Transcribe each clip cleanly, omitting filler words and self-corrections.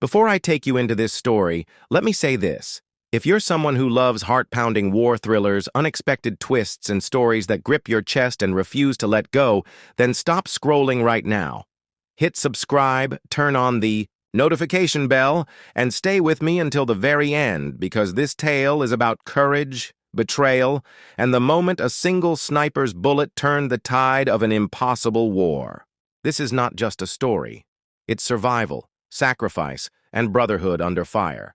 Before I take you into this story, let me say this. If you're someone who loves heart-pounding war thrillers, unexpected twists, and stories that grip your chest and refuse to let go, then stop scrolling right now. Hit subscribe, turn on the notification bell, and stay with me until the very end, because this tale is about courage, betrayal, and the moment a single sniper's bullet turned the tide of an impossible war. This is not just a story. It's survival, sacrifice, and brotherhood under fire.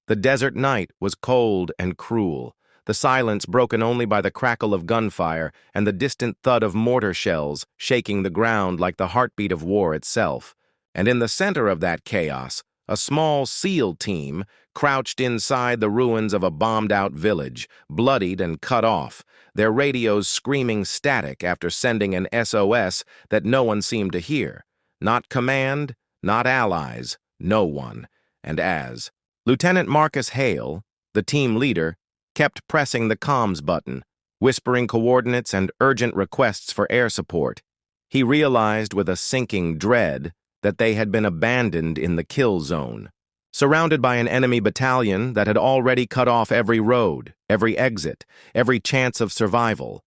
The desert night was cold and cruel, the silence broken only by the crackle of gunfire and the distant thud of mortar shells shaking the ground like the heartbeat of war itself. And in the center of that chaos, a small SEAL team crouched inside the ruins of a bombed-out village, bloodied and cut off, their radios screaming static after sending an SOS that no one seemed to hear. Not command, not allies, no one. And as Lieutenant Marcus Hale, the team leader, kept pressing the comms button, whispering coordinates and urgent requests for air support, he realized with a sinking dread that they had been abandoned in the kill zone, surrounded by an enemy battalion that had already cut off every road, every exit, every chance of survival.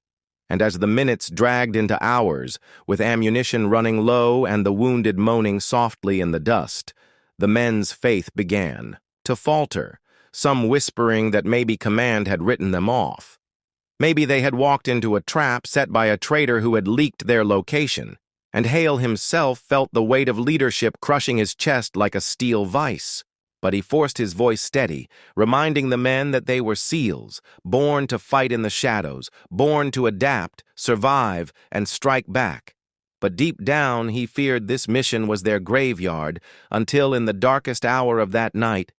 And as the minutes dragged into hours, with ammunition running low and the wounded moaning softly in the dust, the men's faith began to falter, some whispering that maybe command had written them off. Maybe they had walked into a trap set by a traitor who had leaked their location, and Hale himself felt the weight of leadership crushing his chest like a steel vice. But he forced his voice steady, reminding the men that they were SEALs, born to fight in the shadows, born to adapt, survive, and strike back. But deep down, he feared this mission was their graveyard, until in the darkest hour of that night,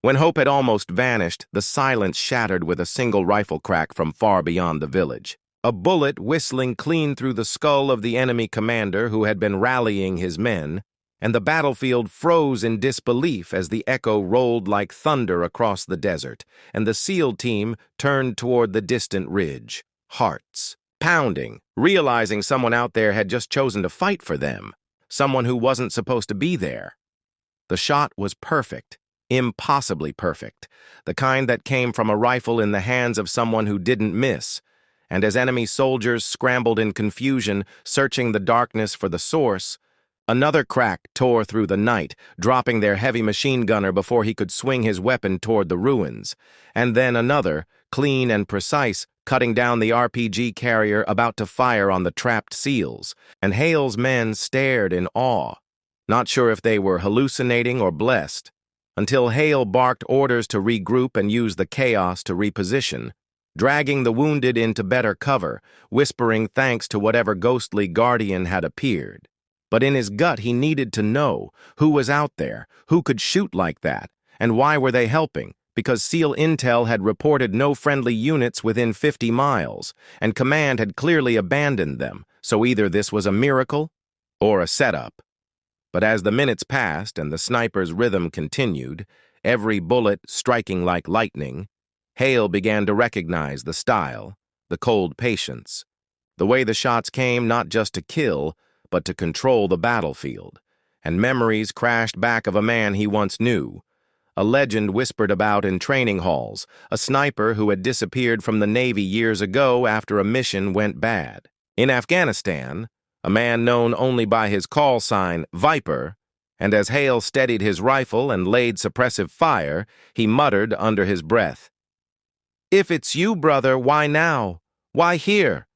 when hope had almost vanished, the silence shattered with a single rifle crack from far beyond the village. A bullet whistling clean through the skull of the enemy commander who had been rallying his men, and the battlefield froze in disbelief as the echo rolled like thunder across the desert, and the SEAL team turned toward the distant ridge, hearts pounding, realizing someone out there had just chosen to fight for them, someone who wasn't supposed to be there. The shot was perfect. Impossibly perfect, the kind that came from a rifle in the hands of someone who didn't miss, and as enemy soldiers scrambled in confusion, searching the darkness for the source, another crack tore through the night, dropping their heavy machine gunner before he could swing his weapon toward the ruins, and then another, clean and precise, cutting down the RPG carrier about to fire on the trapped SEALs, and Hale's men stared in awe, not sure if they were hallucinating or blessed, until Hale barked orders to regroup and use the chaos to reposition, dragging the wounded into better cover, whispering thanks to whatever ghostly guardian had appeared. But in his gut he needed to know who was out there, who could shoot like that, and why were they helping, because SEAL intel had reported no friendly units within 50 miles, and command had clearly abandoned them, so either this was a miracle or a setup. But as the minutes passed and the sniper's rhythm continued, every bullet striking like lightning, Hale began to recognize the style, the cold patience, the way the shots came not just to kill, but to control the battlefield, and memories crashed back of a man he once knew, a legend whispered about in training halls, a sniper who had disappeared from the Navy years ago after a mission went bad. In Afghanistan, a man known only by his call sign, Viper, and as Hale steadied his rifle and laid suppressive fire, he muttered under his breath, "If it's you, brother, why now? Why here?"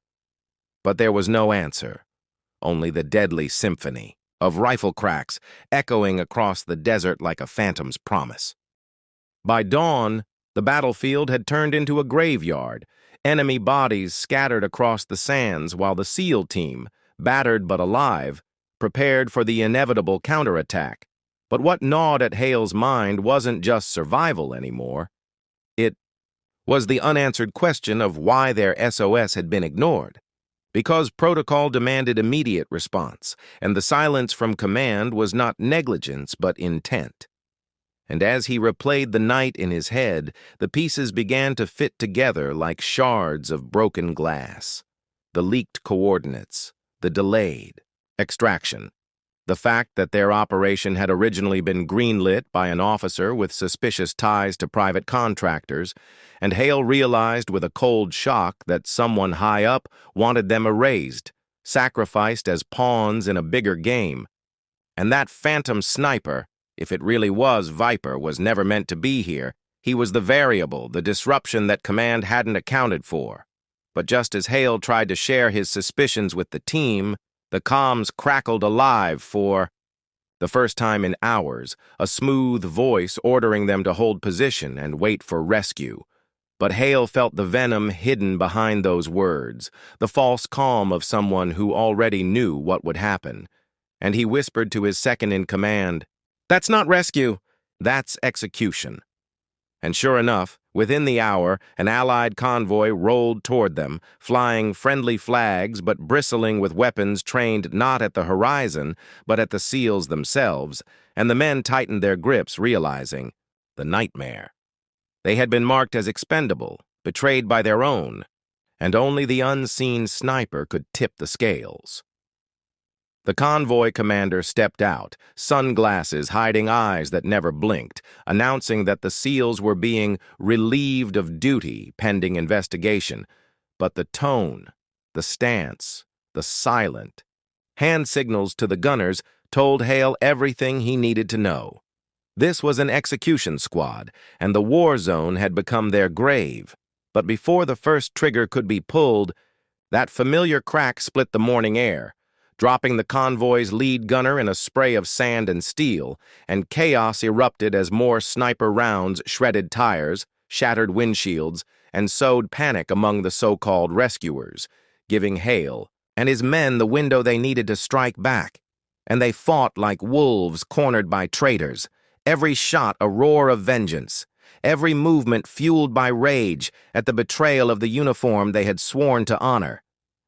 But there was no answer, only the deadly symphony of rifle cracks echoing across the desert like a phantom's promise. By dawn, the battlefield had turned into a graveyard, enemy bodies scattered across the sands while the SEAL team, battered but alive, prepared for the inevitable counterattack. But what gnawed at Hale's mind wasn't just survival anymore. It was the unanswered question of why their SOS had been ignored. Because protocol demanded immediate response, and the silence from command was not negligence but intent. And as he replayed the night in his head, the pieces began to fit together like shards of broken glass. The leaked coordinates, the delayed extraction, The fact that their operation had originally been greenlit by an officer with suspicious ties to private contractors, and Hale realized with a cold shock that someone high up wanted them erased, sacrificed as pawns in a bigger game. And that phantom sniper, if it really was Viper, was never meant to be here. He was the variable, the disruption that Command hadn't accounted for. But just as Hale tried to share his suspicions with the team, the comms crackled alive for the first time in hours, a smooth voice ordering them to hold position and wait for rescue. But Hale felt the venom hidden behind those words, the false calm of someone who already knew what would happen. And he whispered to his second-in-command, "That's not rescue, that's execution." And sure enough, within the hour, an Allied convoy rolled toward them, flying friendly flags but bristling with weapons trained not at the horizon, but at the SEALs themselves, and the men tightened their grips, realizing the nightmare. They had been marked as expendable, betrayed by their own, and only the unseen sniper could tip the scales. The convoy commander stepped out, sunglasses hiding eyes that never blinked, announcing that the SEALs were being relieved of duty pending investigation. But the tone, the stance, the silent hand signals to the gunners told Hale everything he needed to know. This was an execution squad, and the war zone had become their grave. But before the first trigger could be pulled, that familiar crack split the morning air, dropping the convoy's lead gunner in a spray of sand and steel, and chaos erupted as more sniper rounds shredded tires, shattered windshields, and sowed panic among the so-called rescuers, giving Hale and his men the window they needed to strike back. And they fought like wolves cornered by traitors, every shot a roar of vengeance, every movement fueled by rage at the betrayal of the uniform they had sworn to honor.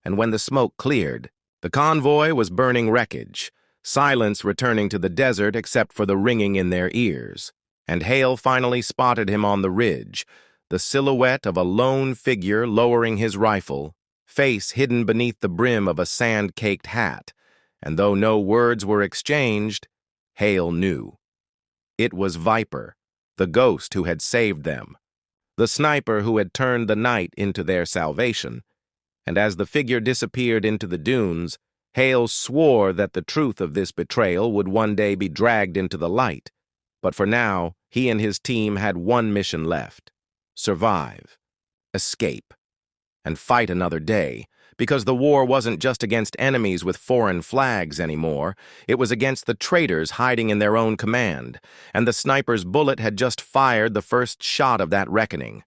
And when the smoke cleared, the convoy was burning wreckage, silence returning to the desert except for the ringing in their ears. And Hale finally spotted him on the ridge, the silhouette of a lone figure lowering his rifle, face hidden beneath the brim of a sand-caked hat. And though no words were exchanged, Hale knew. It was Viper, the ghost who had saved them, the sniper who had turned the night into their salvation. And as the figure disappeared into the dunes, Hale swore that the truth of this betrayal would one day be dragged into the light. But for now, he and his team had one mission left: survive, escape, and fight another day, because the war wasn't just against enemies with foreign flags anymore. It was against the traitors hiding in their own command, and the sniper's bullet had just fired the first shot of that reckoning.